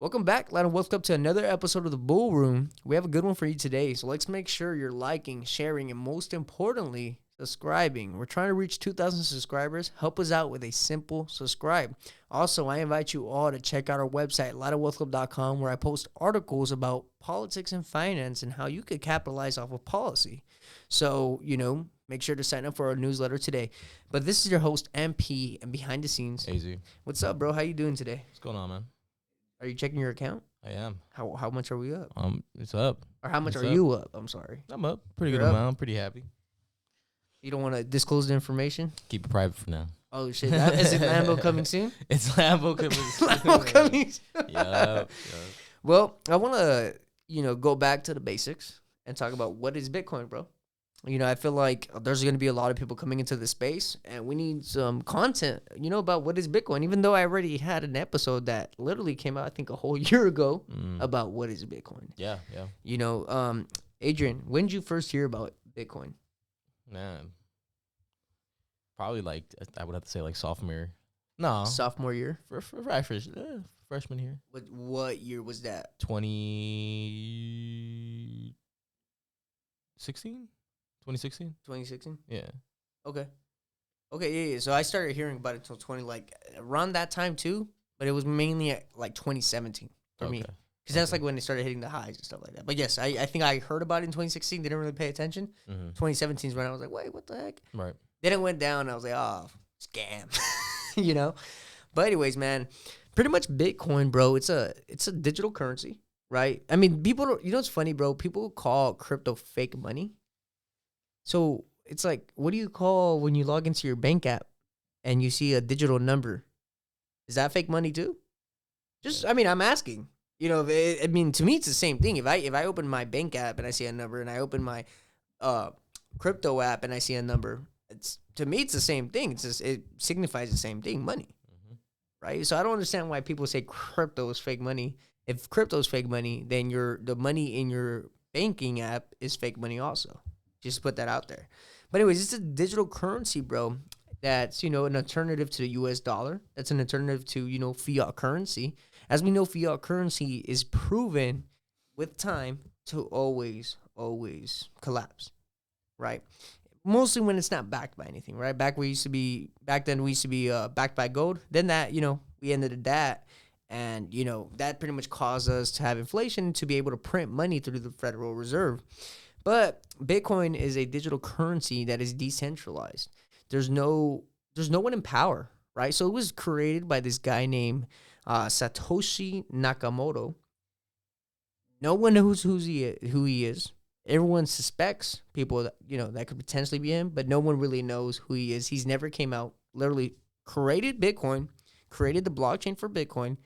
Welcome back, and welcome to another episode of the Bull Room. We have a good one for you today, so let's make sure you're liking, sharing, and most importantly, subscribing. We're trying to reach 2,000 subscribers. Help us out with a simple subscribe. Also, I invite you all to check out our website, lightofwealthclub.com, where I post articles about politics and finance and how you could capitalize off of policy. So, make sure to sign up for our newsletter today. But this is your host, MP, and behind the scenes. AZ. What's up, bro? How you doing today? What's going on, man? Are you checking your account? I am. How much are we up? It's up. Or how much It's are up. you up? I'm sorry. I'm up. Pretty You're good up? amount. I'm pretty happy. You don't want to disclose the information? Keep it private for now. Oh, shit. Is it Lambo coming soon? It's Lambo coming soon. Lambo coming soon. Yup. Well, I want to, go back to the basics and talk about what is Bitcoin, bro. I feel like there's going to be a lot of people coming into this space, and we need some content, about what is Bitcoin, even though I already had an episode that literally came out, I think, a whole year ago about what is Bitcoin. Yeah. Adrian, when did you first hear about Bitcoin? Man. Probably I would have to say sophomore year. No. Sophomore year? Freshman year. What year was that? 2016? 2016? 2016? Yeah. Okay, yeah. So I started hearing about it until around that time too, but it was mainly at 2017 for me. Because that's when they started hitting the highs and stuff like that. But yes, I think I heard about it in 2016, didn't really pay attention. 2017 is when I was like, wait, what the heck? Right. Then it went down, and I was like, oh, scam, But anyways, man, pretty much Bitcoin, bro, it's a digital currency, right? I mean, people don't, what's funny, bro? People call crypto fake money. So it's like, what do you call when you log into your bank app and you see a digital number? Is that fake money too? I'm asking. To me, it's the same thing. If I open my bank app and I see a number, and I open my crypto app and I see a number, to me, it's the same thing. It signifies the same thing, money, right? So I don't understand why people say crypto is fake money. If crypto is fake money, then the money in your banking app is fake money also. Just put that out there. But anyways, it's a digital currency, bro. That's, an alternative to the US dollar. That's an alternative to, fiat currency. As we know, fiat currency is proven with time to always collapse, right? Mostly when it's not backed by anything, right? Back then we used to be backed by gold. Then that, we ended at that. And, that pretty much caused us to have inflation, to be able to print money through the Federal Reserve. But Bitcoin is a digital currency that is decentralized. There's no one in power, right? So it was created by this guy named Satoshi Nakamoto. No one knows who he is. Everyone suspects people that, that could potentially be him, but no one really knows who he is. He's never came out, literally created Bitcoin, created the blockchain for Bitcoin,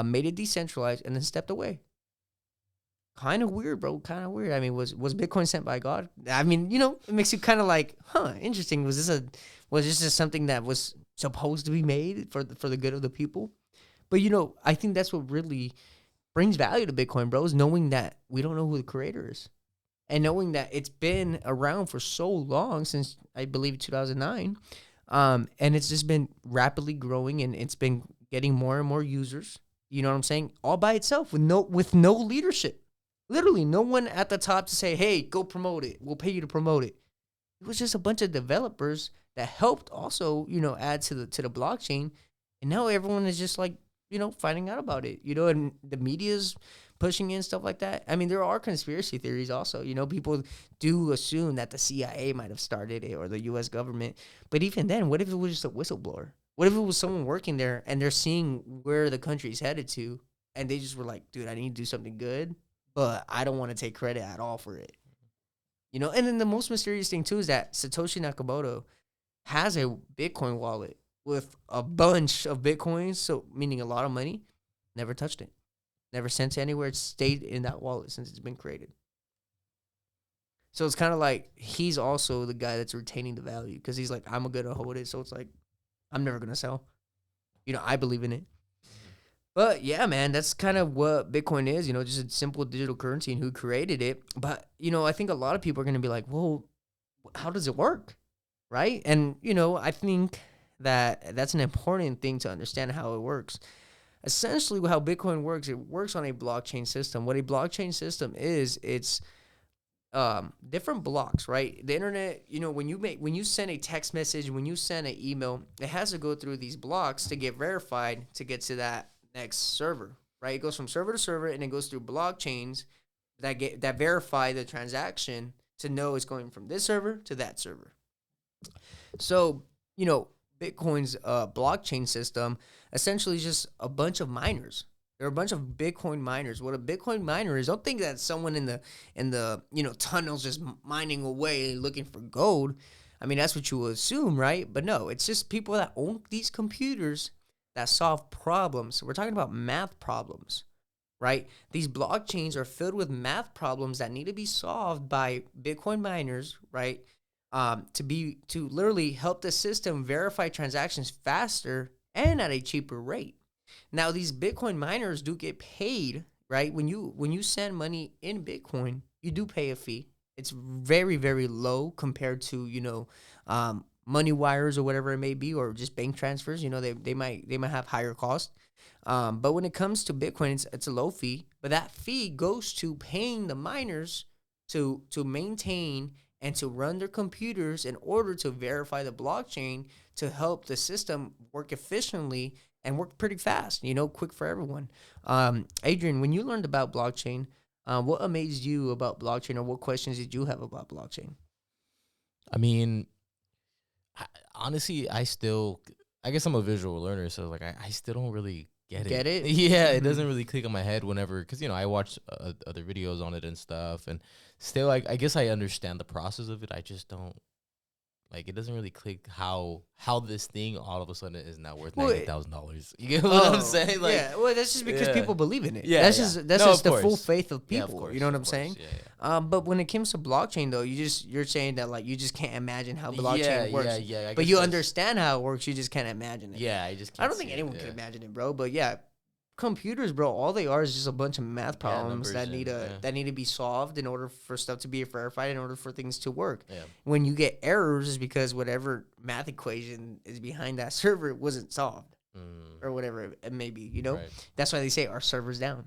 made it decentralized, and then stepped away. Kind of weird, bro. Kind of weird. I mean, was Bitcoin sent by God? I mean, it makes you kind of like, interesting. Was this just something that was supposed to be made for the good of the people? But I think that's what really brings value to Bitcoin, bro, is knowing that we don't know who the creator is, and knowing that it's been around for so long, since I believe 2009, and it's just been rapidly growing, and it's been getting more and more users. You know what I'm saying? All by itself with no leadership. Literally, no one at the top to say, hey, go promote it. We'll pay you to promote it. It was just a bunch of developers that helped also, add to the blockchain. And now everyone is just finding out about it, and the media's pushing in stuff like that. I mean, there are conspiracy theories also. People do assume that the CIA might have started it, or the U.S. government. But even then, what if it was just a whistleblower? What if it was someone working there and they're seeing where the country's headed to, and they just were like, dude, I need to do something good, but I don't want to take credit at all for it. And then the most mysterious thing too is that Satoshi Nakamoto has a Bitcoin wallet with a bunch of Bitcoins, so meaning a lot of money, never touched it. Never sent it anywhere. It stayed in that wallet since it's been created. So it's kind of like he's also the guy that's retaining the value, because he's like, I'm going to hold it, so it's like, I'm never going to sell. I believe in it. But yeah, man, that's kind of what Bitcoin is, just a simple digital currency and who created it. But, I think a lot of people are going to be like, well, how does it work? Right? And, I think that that's an important thing to understand how it works. Essentially, how Bitcoin works, it works on a blockchain system. What a blockchain system is, it's different blocks, right? The internet, when you send a text message, when you send an email, it has to go through these blocks to get verified to get to that next server, right? It goes from server to server, and it goes through blockchains that verify the transaction to know it's going from this server to that server. So, Bitcoin's blockchain system essentially is just a bunch of miners. There are a bunch of Bitcoin miners. What a Bitcoin miner is, don't think that someone in the tunnels just mining away looking for gold. I mean, that's what you would assume, right? But no, it's just people that own these computers that solve problems. We're talking about math problems, right? These blockchains are filled with math problems that need to be solved by Bitcoin miners, right? To literally help the system verify transactions faster and at a cheaper rate. Now, these Bitcoin miners do get paid, right? When you send money in Bitcoin, you do pay a fee. It's very, very low compared to money wires or whatever it may be, or just bank transfers. They might have higher cost. But when it comes to Bitcoin, it's a low fee, but that fee goes to paying the miners to maintain and to run their computers in order to verify the blockchain to help the system work efficiently and work pretty fast, quick for everyone. Adrian, when you learned about blockchain, what amazed you about blockchain, or what questions did you have about blockchain? I mean, honestly, I guess I'm a visual learner, so like I still don't really get Get it. it? Yeah, it Mm-hmm. doesn't really click on my head whenever, because I watch other videos on it and stuff, and still, like, I guess I understand the process of it. I just don't like, it doesn't really click how this thing all of a sudden is now worth Well, $90,000. You get what I'm oh, saying? Like, yeah. Well, that's just because yeah, people believe in it. yeah, That's yeah. just that's No, just of the full course. faith of Yeah, people. of course. You know what Of I'm course. saying? Yeah, yeah. But when it comes to blockchain, though, you're saying that, like, you just can't imagine how blockchain Yeah, works. yeah. I But guess you that's, understand how it works. You just can't imagine it. yeah, I just I can't don't see think it. anyone can Yeah. imagine it, bro. But yeah, computers, bro, all they are is just a bunch of math Yeah, problems numbers and yeah. that need to be solved in order for stuff to be verified, in order for things to work. Yeah. When you get errors, is because whatever math equation is behind that server wasn't solved, Mm, or whatever it may be. right. That's why they say our server's down.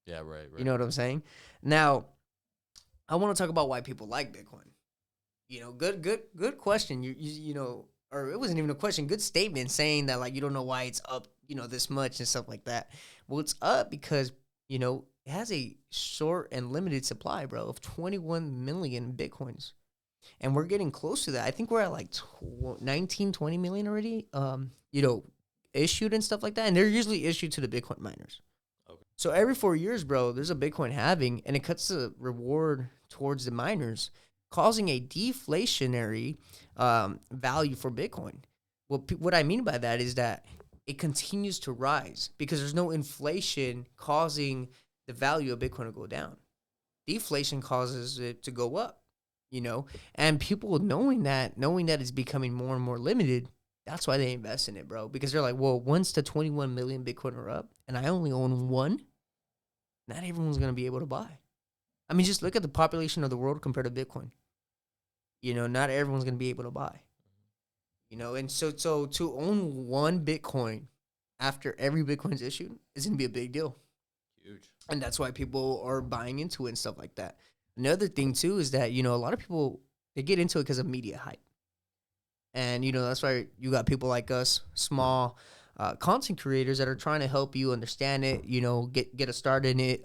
Yeah, right, You right. know what I'm saying? Now, I want to talk about why people like Bitcoin. Good question. Or it wasn't even a question. Good statement saying that, like, you don't know why it's up, this much and stuff like that. Well, it's up because it has a short and limited supply, bro, of 21 million Bitcoins, and we're getting close to that. I think we're at like 19, 20 million already. Issued and stuff like that, and they're usually issued to the Bitcoin miners. Okay. So every 4 years, bro, there's a Bitcoin halving, and it cuts the reward towards the miners, causing a deflationary value for Bitcoin. What I mean by that is that it continues to rise because there's no inflation causing the value of Bitcoin to go down. Deflation causes it to go up, and people knowing that it's becoming more and more limited. That's why they invest in it, bro, because they're like, well, once the 21 million Bitcoin are up and I only own one, not everyone's going to be able to buy. I mean, just look at the population of the world compared to Bitcoin. Not everyone's going to be able to buy. And so to own one Bitcoin after every Bitcoin's issued is going to be a big deal. Huge. And that's why people are buying into it and stuff like that. Another thing, too, is that, a lot of people, they get into it because of media hype. And, that's why you got people like us, small content creators that are trying to help you understand it, get a start in it.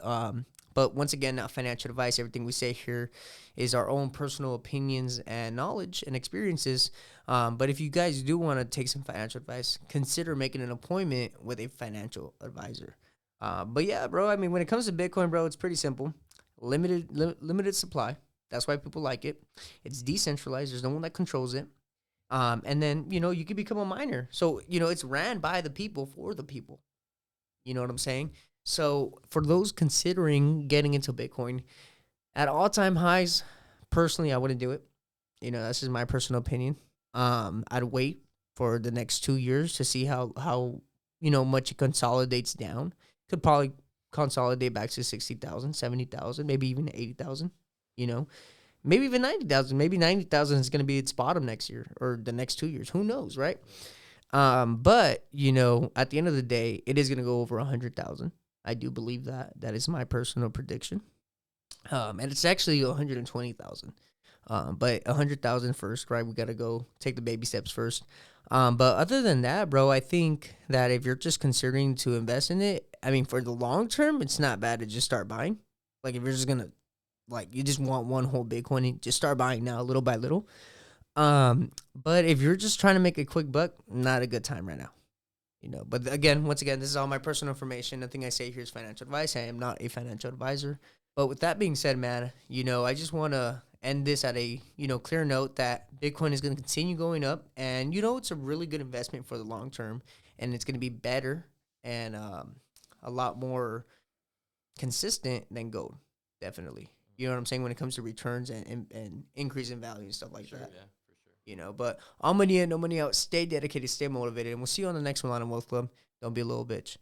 But once again, not financial advice. Everything we say here is our own personal opinions and knowledge and experiences. But if you guys do want to take some financial advice, consider making an appointment with a financial advisor. But yeah, bro, I mean, when it comes to Bitcoin, bro, it's pretty simple. Limited supply. That's why people like it. It's decentralized. There's no one that controls it. And then, you can become a miner. So, it's ran by the people for the people. You know what I'm saying? So for those considering getting into Bitcoin at all-time highs, personally, I wouldn't do it. That's just my personal opinion. I'd wait for the next 2 years to see how much it consolidates down. Could probably consolidate back to 60,000, 70,000, maybe even 80,000, maybe even 90,000. Maybe 90,000 is going to be its bottom next year or the next 2 years. Who knows, right? But at the end of the day, it is gonna go over 100,000. I do believe that. That is my personal prediction. And it's actually 120,000. But 100,000 first, right? We gotta go take the baby steps first. But other than that, bro, I think that if you're just considering to invest in it, I mean, for the long term, it's not bad to just start buying. Like if you're just gonna you just want one whole Bitcoin, just start buying now, little by little. But if you're just trying to make a quick buck, not a good time right now. But again, once again, this is all my personal information. Nothing I say here is financial advice. I am not a financial advisor. But with that being said, man, I just want to end this at a, clear note that Bitcoin is going to continue going up. And, it's a really good investment for the long term. And it's going to be better and a lot more consistent than gold, definitely. You know what I'm saying? When it comes to returns and increase in value and stuff like that. Yeah, for sure. But all money in, no money out. Stay dedicated, stay motivated. And we'll see you on the next one on Wealth Club. Don't be a little bitch.